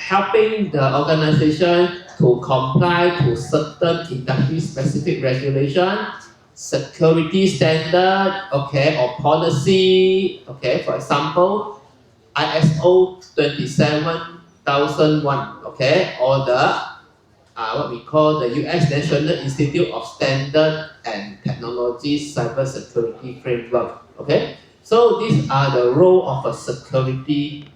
helping the organization to comply to certain industry-specific regulation, security standard, okay, or policy, okay. For example, ISO 27001, okay, or the what we call the US National Institute of Standard and Technology Cybersecurity Framework. Okay, so these are the role of a security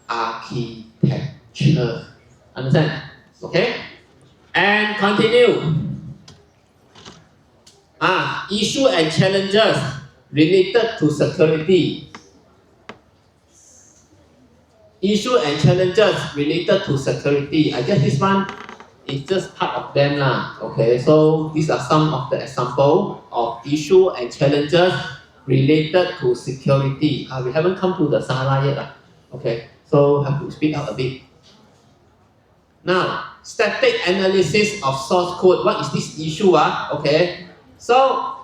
architecture. Understand? Okay, and continue. Issue and challenges related to security. Issue and challenges related to security. I guess this one is just part of them lah. Okay, so these are some of the example of issue and challenges related to security. We haven't come to the SARA yet lah. Okay, so have to speak up a bit. Now, static analysis of source code. What is this issue? Okay, so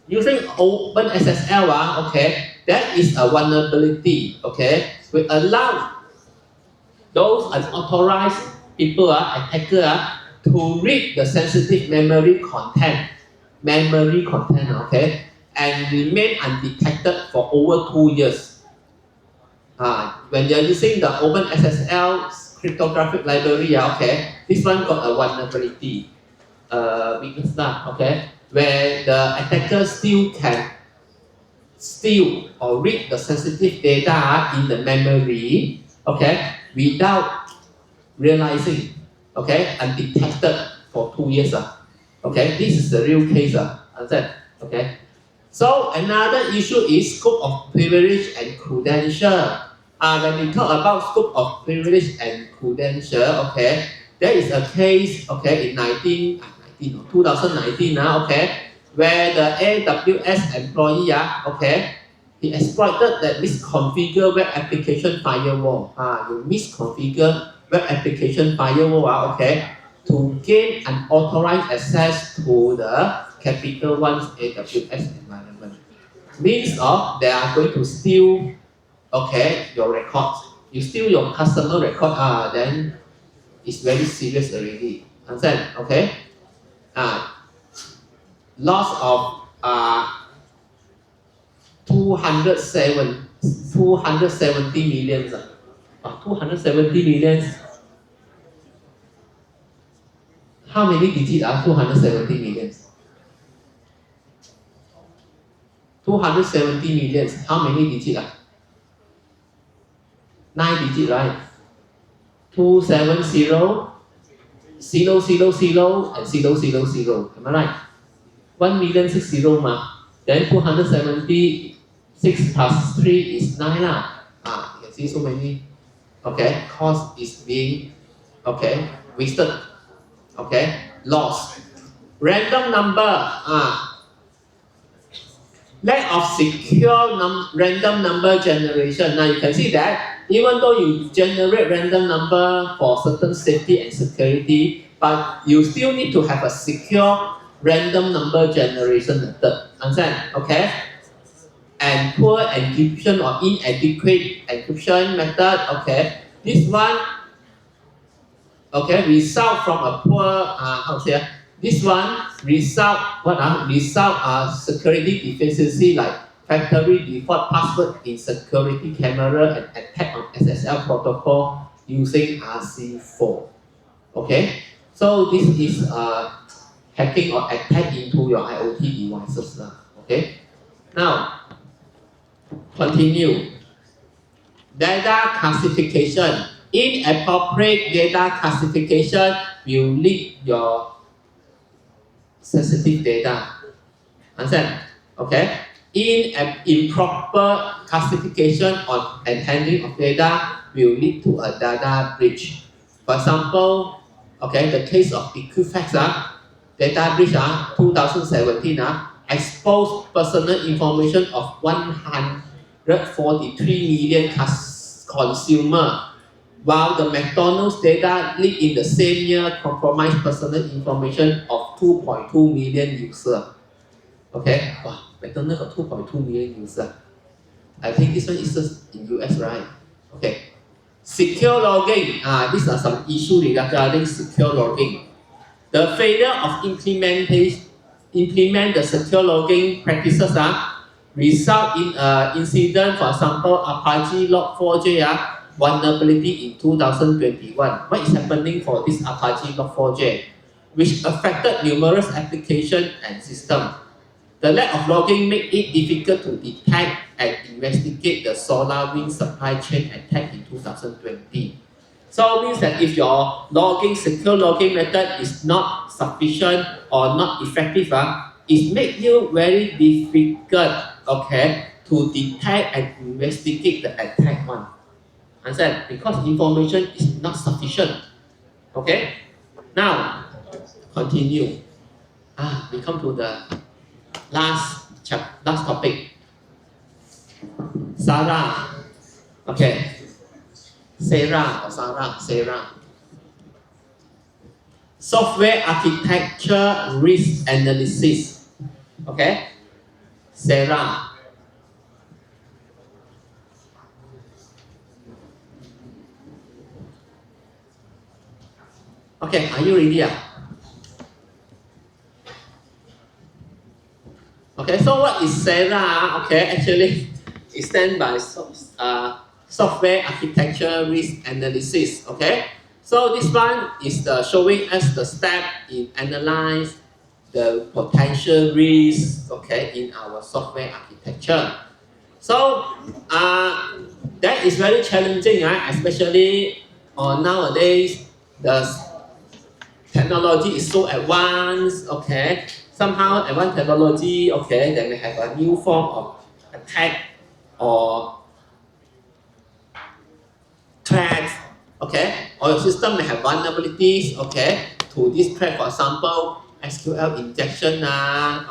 using OpenSSL, okay, that is a vulnerability. Okay, we allow those unauthorized people, attacker, to read the sensitive memory content, okay, and remain undetected for over 2 years. When you're using the OpenSSL cryptographic library, okay, this one got a vulnerability, weakness, okay, where the attacker still can steal or read the sensitive data in the memory, okay, without realizing, okay, undetected for 2 years. Okay, this is the real case. Understand? Okay. So another issue is scope of privilege and credential. When we talk about scope of privilege and credential, okay, there is a case, okay, in 2019, okay, where the AWS employee, okay, he exploited that misconfigured web application firewall. You misconfigure web application firewall, okay, to gain unauthorized access to the Capital One's AWS environment. Means of they are going to steal, okay, your records. You steal your customer record, then it's very serious already. Understand? Okay. Loss of 270 million. 270 million. How many digits are 270 million? 270 million. How many digits are? 9 digits, right? 270, 000, and 000. Am I right? 1,060,000 Then 276 plus 3 is 9 lah. You can see so many. Okay, cost is being, okay, wasted. Okay, lost. Random number. Lack of secure random number generation. Now you can see that even though you generate random number for certain safety and security, but you still need to have a secure random number generation method. Understand? Okay? And poor encryption or inadequate encryption method. Okay? This one, okay, result from a poor, this one result security deficiency like factory default password in security camera and attack on SSL protocol using RC4. Okay, so this is hacking or attack into your IoT devices. Okay, now continue. Data classification. Inappropriate data classification will leak your sensitive data. Understand? Okay? Improper classification and handling of data will lead to a data breach. For example, okay, the case of Equifax, data breach, 2017, exposed personal information of 143 million consumers, while the McDonald's data leaked in the same year compromised personal information of 2.2 million users. Okay, wow, McDonald's got 2.2 million users. I think this one is just in US, right? Okay. Secure logging. These are some issues regarding secure logging. The failure of implement the secure logging practices result in an incident, for example, Apache Log4j vulnerability in 2021. What is happening for this Apache Log4j? Which affected numerous applications and systems. The lack of logging made it difficult to detect and investigate the SolarWinds supply chain attack in 2020. So it means that if your secure logging method is not sufficient or not effective, it makes you very difficult, okay, to detect and investigate the attack one. Understand? Because information is not sufficient. Okay? Now, continue. We come to the last topic. Sarah. Okay. Sarah. Software architecture risk analysis. Okay. Sarah. Okay, are you ready? Okay, so what is Sarah? Okay, actually, it stands by software architecture risk analysis. Okay, so this one is showing us the step in analyze the potential risk. Okay, in our software architecture. So that is very challenging, especially nowadays the technology is so advanced. Okay, somehow advanced technology, okay, they may have a new form of attack or threats, okay, or your system may have vulnerabilities, okay, to this threat, for example, SQL injection,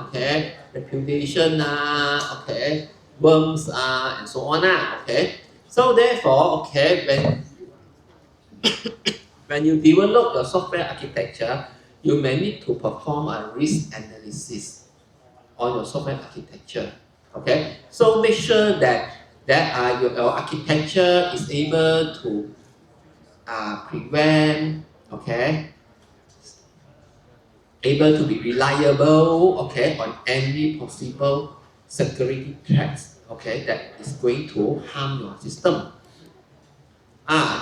okay, reputation, okay, worms, and so on, okay. So therefore, okay, when you develop your software architecture, you may need to perform a risk analysis on your software architecture. Okay, so make sure that your architecture is able to prevent, okay, able to be reliable, okay, on any possible security threats, okay, that is going to harm your system.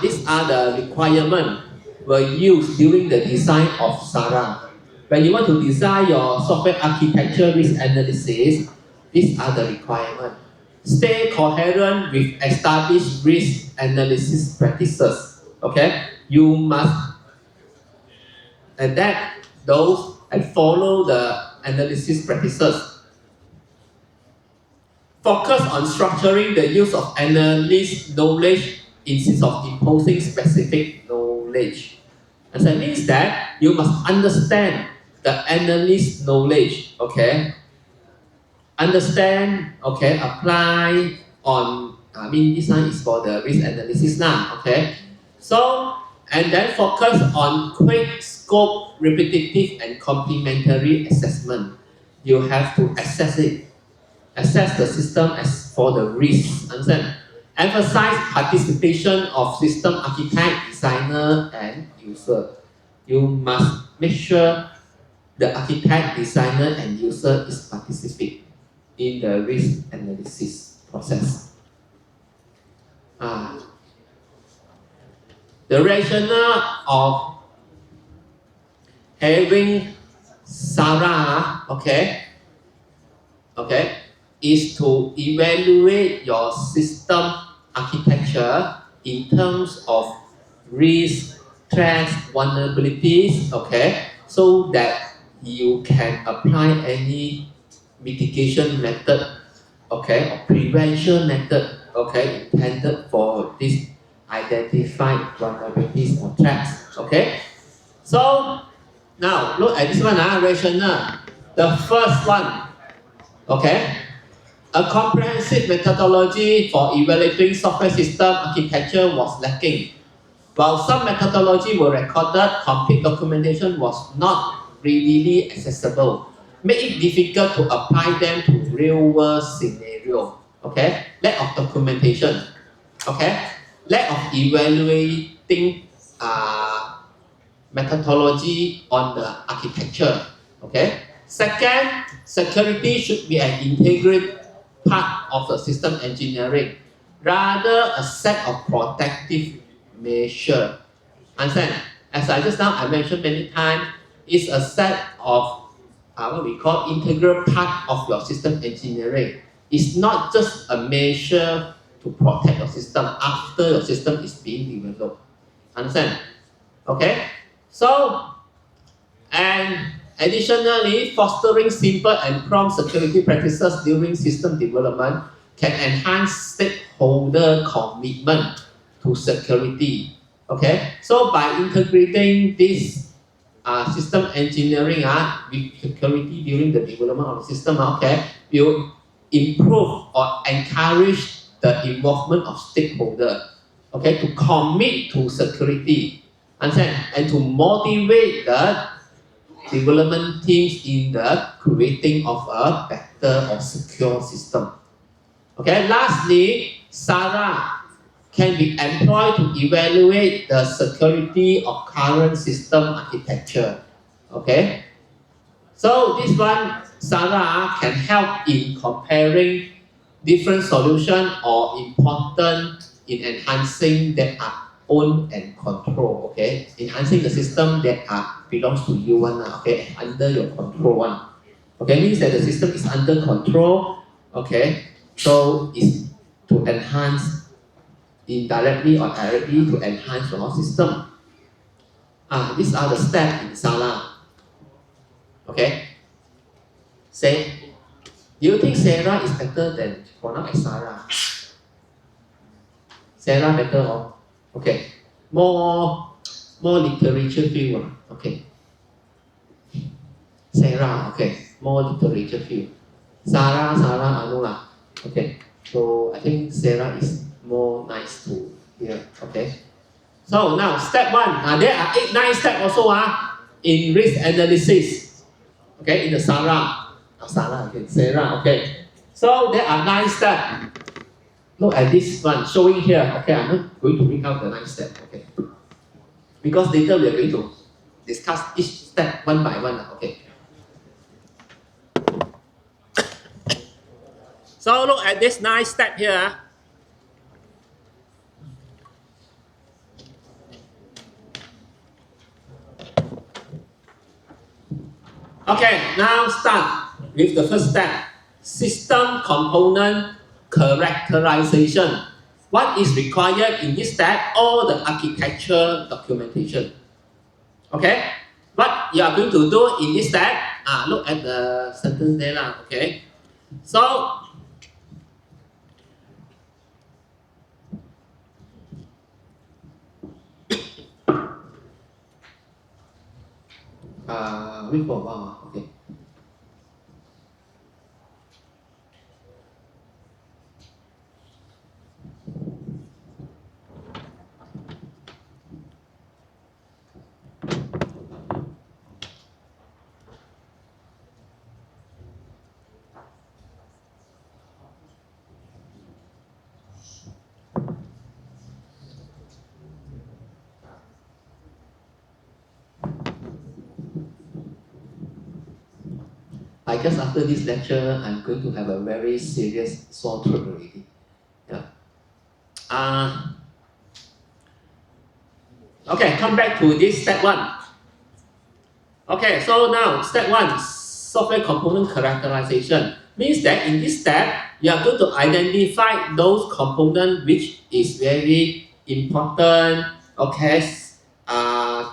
These are the requirements were used during the design of Sarah. When you want to design your software architecture risk analysis, these are the requirements. Stay coherent with established risk analysis practices. Okay, you must adapt those and follow the analysis practices. Focus on structuring the use of analyst knowledge instead of imposing specific knowledge. And that means that you must understand the analyst knowledge, okay? Understand, okay, apply on, this one is for the risk analysis now, okay? So, and then focus on quick scope, repetitive and complementary assessment. You have to assess the system as for the risk, understand? Emphasize participation of system architect, designer and user. You must make sure the architect, designer and user is participate in the risk analysis process. The rationale of having Sarah, okay, is to evaluate your system architecture in terms of risk, threats, vulnerabilities, okay, so that you can apply any mitigation method, okay, or prevention method, okay, intended for this identified vulnerabilities or threats, okay. So now look at this one, rationale. The first one, okay, a comprehensive methodology for evaluating software system architecture was lacking. While some methodology were recorded, complete documentation was not readily accessible, make it difficult to apply them to real-world scenario. Okay, lack of documentation. Okay, lack of evaluating methodology on the architecture. Okay. Second, security should be an integral part of the system engineering, rather a set of protective measure. Understand? As I just now I mentioned many times, it's a set of what we call integral part of your system engineering. It's not just a measure to protect your system after your system is being developed. Understand? Okay? So, and additionally, fostering simple and prompt security practices during system development can enhance stakeholder commitment to security. Okay, so by integrating this system engineering with security during the development of the system, okay, will improve or encourage the involvement of stakeholder, okay, to commit to security, understand, and to motivate the development teams in the creating of a better or secure system. Okay, lastly, SARA can be employed to evaluate the security of current system architecture. Okay, so this one, SARA can help in comparing different solutions or important in enhancing their own and control. Okay, enhancing the system that belongs to you one. Okay, under your control one. Okay, means that the system is under control. Okay, so it's to enhance indirectly or directly to enhance your system. These are the steps in SARA. Okay, say, do you think Sarah is better than pronounced as Sarah? Sarah better or okay, more literature feel. Okay, Sarah, okay, more literature feel. Sarah, I know lah. Okay, so I think Sarah is more nice to hear. Okay, so now step one. There are 9 steps also in risk analysis. Okay, in the SARA. Sarah, okay, Sarah, okay. So there are 9 steps. Look at this one showing here. Okay, I'm not going to read out the 9 steps. Okay, because later we are going to discuss each step one by one. Okay. So look at this 9 step here. Okay, now start with the first step. System component characterization. What is required in this step? All the architecture documentation. Okay, what you are going to do in this step? Look at the sentence there lah. Okay, so wait for a while. Okay. I guess after this lecture, I'm going to have a very serious sore throat already. Yeah. Okay, come back to this step 1. Okay, so now step 1, software component characterization. Means that in this step, you are going to identify those components which is very important, okay,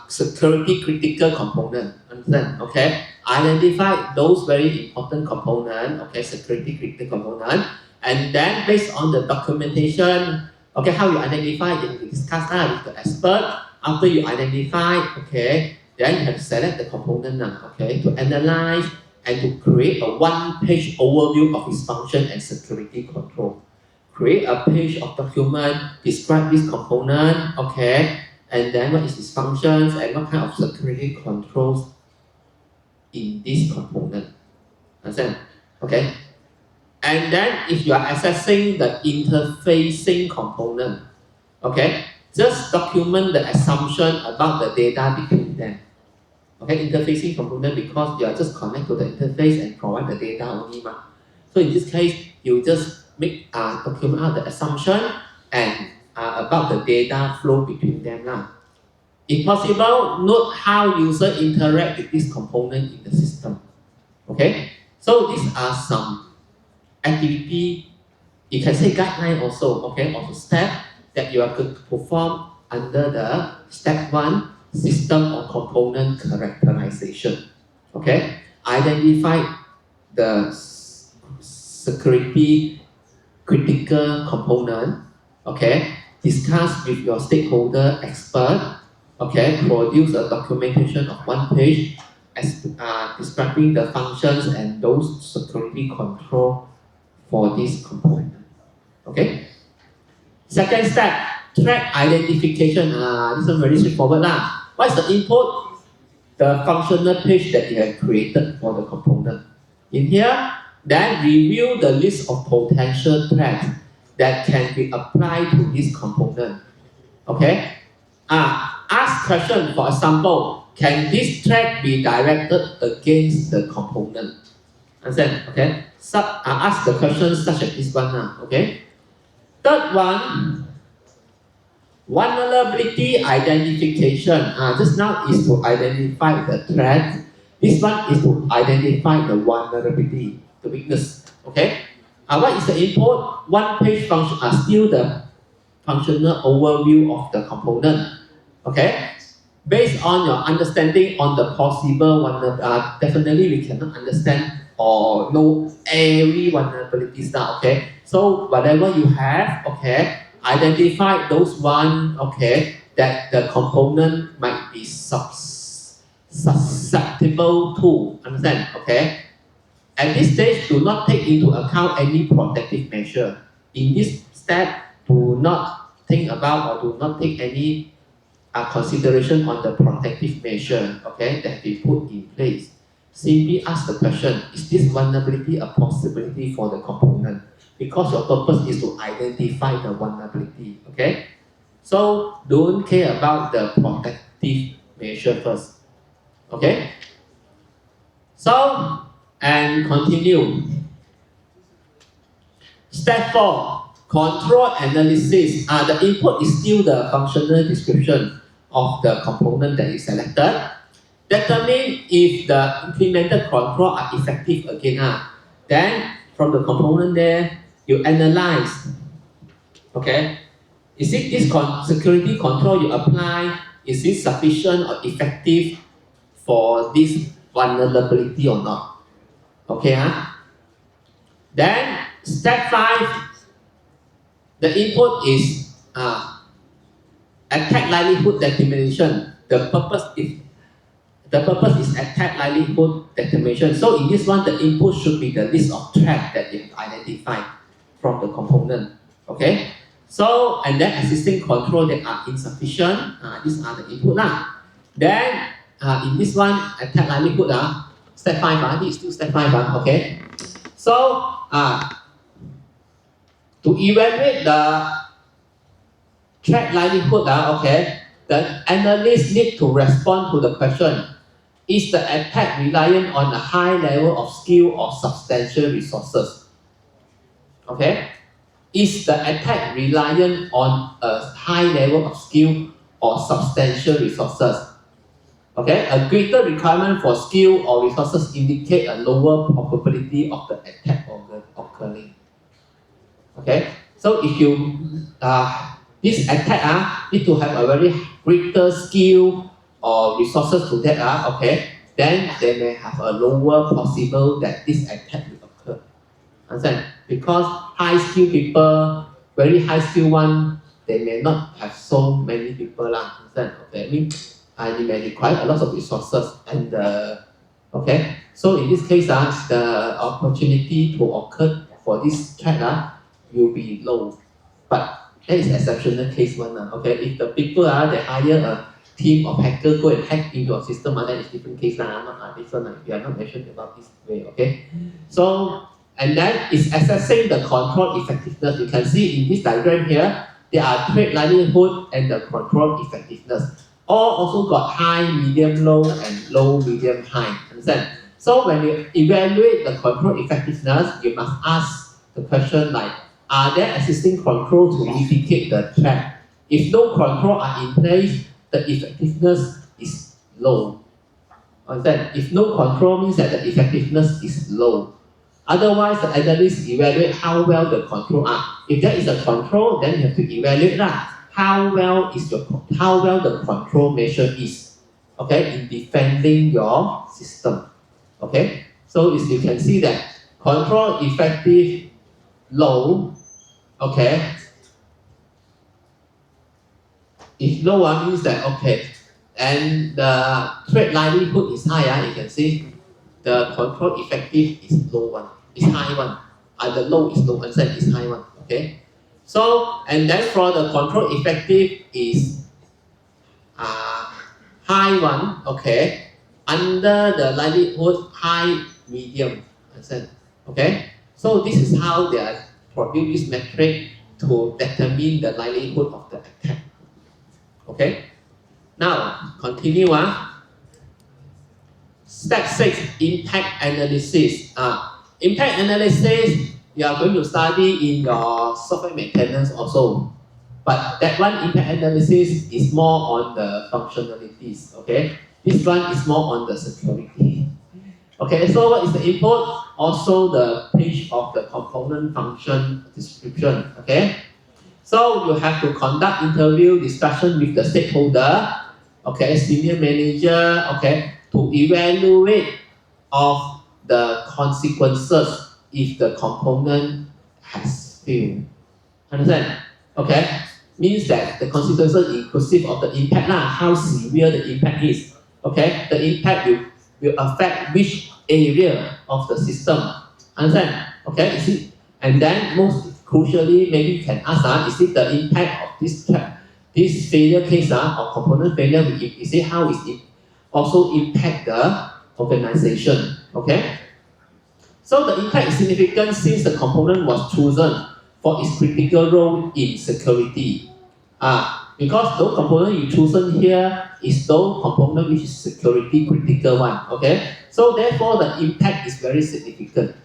security critical component, understand, okay? Identify those very important component, okay, security critical component, and then based on the documentation, okay, how you identify, you discuss with the expert. After you identify, okay, then you have to select the component, okay, to analyze and to create a one-page overview of its function and security control. Create a page of document, describe this component, okay, and then what is its functions and what kind of security controls in this component. Understand? Okay. And then if you are assessing the interfacing component, Okay, just document the assumption about the data between them. Okay, interfacing component because you are just connect to the interface and provide the data only. So in this case, you just make document out the assumption and about the data flow between them. If possible, note how user interact with this component in the system. Okay, so these are some activity, you can say guideline also, okay, also step that you are going to perform under the step 1 system or component characterization. Okay, identify the security critical component. Okay, discuss with your stakeholder expert. Okay, produce a documentation of 1 page describing the functions and those security control for this component. Okay. Second step, track identification. This one very straightforward lah. What's the input? The functional page that you have created for the component. In here, then review the list of potential threats that can be applied to this component. Okay. Ask question, for example, can this threat be directed against the component? Understand? Okay. Ask the question such as this one. Okay. Third one, vulnerability identification. Just now is to identify the threat. This one is to identify the vulnerability, the weakness. Okay. What is the input? 1 page function still the functional overview of the component. Okay. Based on your understanding on the possible vulnerability, definitely we cannot understand or know every vulnerabilities now. Okay. So whatever you have, okay, identify those one, okay, that the component might be susceptible to. Understand? Okay. At this stage, do not take into account any protective measure. In this step, do not think about or do not take any consideration on the protective measure, okay, that we put in place. Simply ask the question, is this vulnerability a possibility for the component? Because your purpose is to identify the vulnerability, okay? So don't care about the protective measure first, okay? So, and continue. Step 4, control analysis. The input is still the functional description of the component that is selected. Determine if the implemented control are effective again. Then from the component there, you analyze. Okay, is it this security control you apply? Is it sufficient or effective for this vulnerability or not? Okay, Then step 5, the input is attack likelihood determination. The purpose is attack likelihood determination. So in this one, the input should be the list of threats that you have identified from the component. Okay. So and then existing control that are insufficient. These are the input Then in this one, attack likelihood step 5 this is still step 5 okay. So to evaluate the threat likelihood okay, the analyst need to respond to the question: is the attack reliant on a high level of skill or substantial resources? Okay, is the attack reliant on a high level of skill or substantial resources? Okay, a greater requirement for skill or resources indicate a lower probability of the attack occurring. Okay, so if you this attack need to have a very greater skill or resources to that okay, then they may have a lower possible that this attack will occur. Understand? Because high skill people, very high skill one, they may not have so many people Understand? Okay, I mean, they may require a lot of resources and okay. So in this case the opportunity to occur for this threat will be low, but that is exceptional case one. Okay, if the people they hire a team of hackers go and hack into a system, then it's different case not this one. We are not mentioned about this way. Okay, so and then it's assessing the control effectiveness. You can see in this diagram here, there are trade livelihood and the control effectiveness. All also got high, medium, low, and low, medium, high. Understand? So when you evaluate the control effectiveness, you must ask the question like, are there existing controls to mitigate the threat? If no control are in place, the effectiveness is low. Understand? If no control means that the effectiveness is low. Otherwise, the analysts evaluate how well the control are. If there is a control, then you have to evaluate how well the control measure is. Okay, in defending your system. Okay, so as you can see that control effective low. Okay, if low one means that okay, and the trade livelihood is high. You can see the control effective is low one. Is high one. The low is low, and is high one. Okay. So and then for the control effective is high one. Okay. Under the livelihood high medium. Understand? Okay. So this is how they are produce this metric to determine the livelihood of the attack. Okay. Now continue. Step 6, impact analysis. Impact analysis, you are going to study in your software maintenance also. But that one, impact analysis, is more on the functionalities. Okay, this one is more on the security. Okay, so what is the input? Also the page of the component function description. Okay, so you have to conduct interview discussion with the stakeholder. Okay, senior manager. Okay, to evaluate of the consequences if the component has failed. Understand? Okay? Means that the consequences inclusive of the impact, how severe the impact is. Okay? The impact will affect which area of the system. Understand? Okay? Is it? And then most crucially, maybe you can ask, is it the impact of this failure case or component failure? Is it how is it also impact the organization? Okay, so the impact is significant since the component was chosen for its critical role in security. Because the component you chosen here is the component which is security critical one. Okay, so therefore the impact is very significant.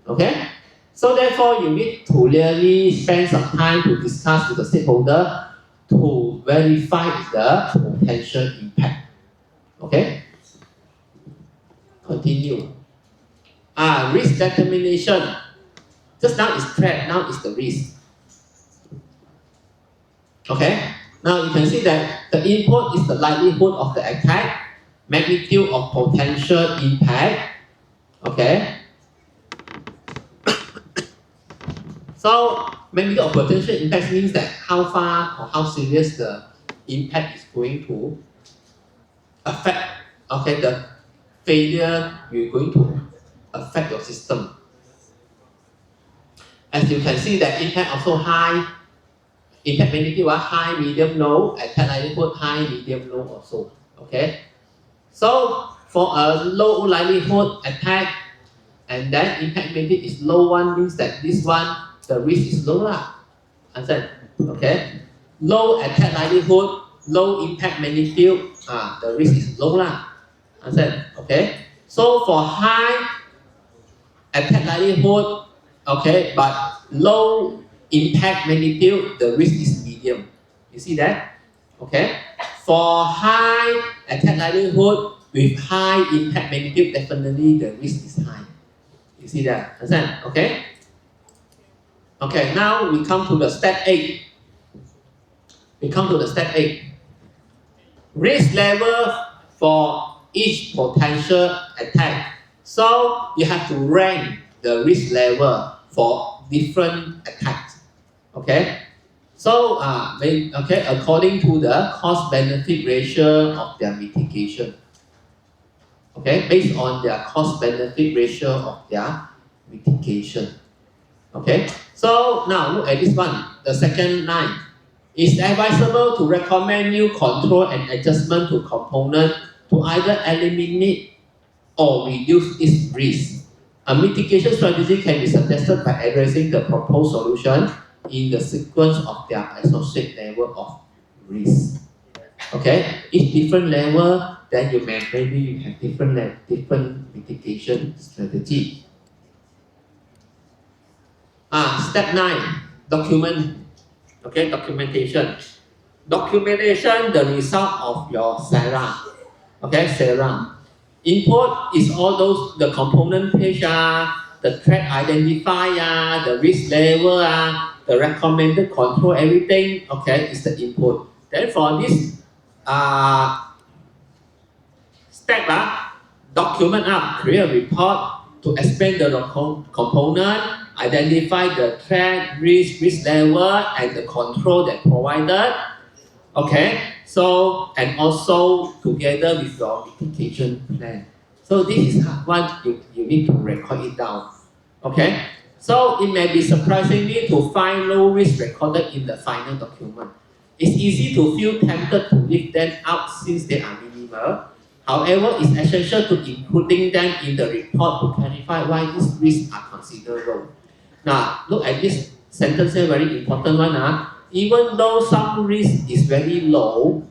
Okay, so therefore you need to really spend some time to discuss with the stakeholder to verify the potential impact. Okay, continue. Risk determination. Just now is threat, now is the risk. Okay, now you can see that the input is the likelihood of the attack, magnitude of potential impact. Okay, so magnitude of potential impact means that how far or how serious the impact is going to affect. Okay, the failure you're going to affect your system. As you can see that impact also high, impact magnitude high, medium, low, attack likelihood high, medium, low also. Okay, so for a low likelihood attack and then impact magnitude is low one means that this one the risk is low Understand? Okay, low attack likelihood, low impact magnitude, the risk is low Understand? Okay, so for high attack likelihood, okay, but low impact magnitude, the risk is medium. You see that? Okay, for high attack likelihood with high impact magnitude, definitely the risk is high. You see that? Understand? Okay. Okay, now we come to the step 8. Risk level for each potential attack. So you have to rank the risk level for different attacks. Okay. So according to the cost-benefit ratio of their mitigation. Okay, based on their cost-benefit ratio of their mitigation. Okay, so now look at this one, the second line. It's advisable to recommend new control and adjustment to component to either eliminate or reduce its risk. A mitigation strategy can be suggested by addressing the proposed solution in the sequence of their associate level of risk. Okay, each different level, then maybe you have different mitigation strategy. Step 9, document. Okay, documentation. Documentation the result of your SARA. Okay, SARA. Input is all those the component page, the threat identifier, the risk level, the recommended control, everything. Okay, is the input. Then for this step, document create a report to explain the component, identify the threat, risk level, and the control that provided. Okay, so and also together with your mitigation plan. So this is what you need to record it down. Okay, so it may be surprisingly to find low risk recorded in the final document. It's easy to feel tempted to leave them out since they are minimal. However, it's essential to including them in the report to clarify why these risks are considered low. Now, look at this sentence here, very important one. Even though some risk is very low,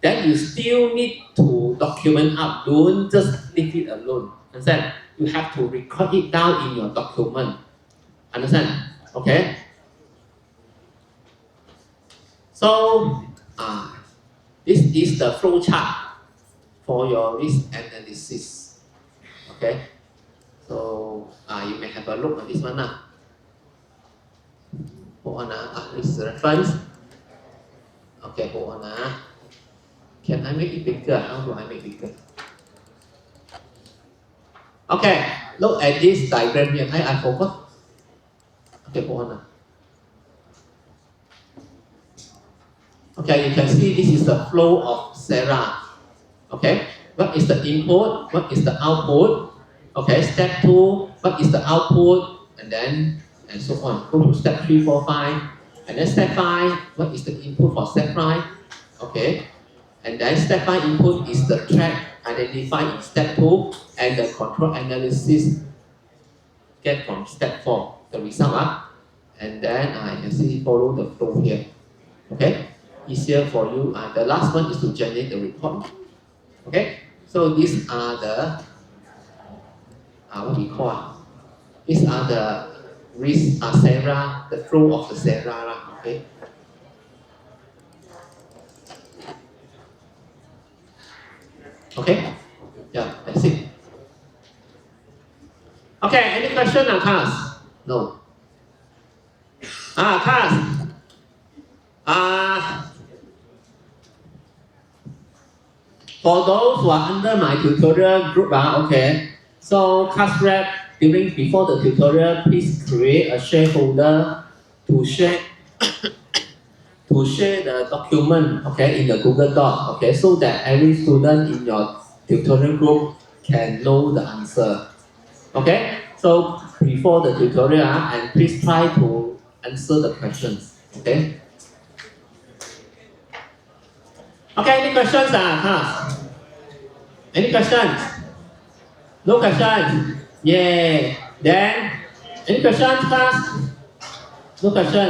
then you still need to document up. Don't just leave it alone. Understand? You have to record it down in your document. Understand? Okay? So, this is the flow chart for your risk analysis. Okay? So, you may have a look at this one. Hold on, this reference. Okay, hold on. Can I make it bigger? How do I make it bigger? Okay, look at this diagram here. I forgot. Okay, hold on. Okay, you can see this is the flow of SARA. Okay, what is the input? What is the output? Okay, step 2, what is the output? And so on. Go to step 3, 4, 5. And then step 5, what is the input for step 5? Okay. And then step 5 input is the threat identified in step 2 and the control analysis get from step 4, the result. And then I can see follow the flow here. Okay, easier for you. The last one is to generate the report. Okay, so these are the what we call these are the risk SARA, the flow of the SARA. Okay. Okay, yeah, that's it. Okay, any question class? No. Class. For those who are under my tutorial group, okay. So class rep before the tutorial, please create a share folder to share the document, okay, in the Google Doc, okay, so that every student in your tutorial group can know the answer. Okay, so before the tutorial, and please try to answer the questions. Okay. Okay, any questions, class? Any questions? No questions? Yeah. Then, any questions, class? No questions.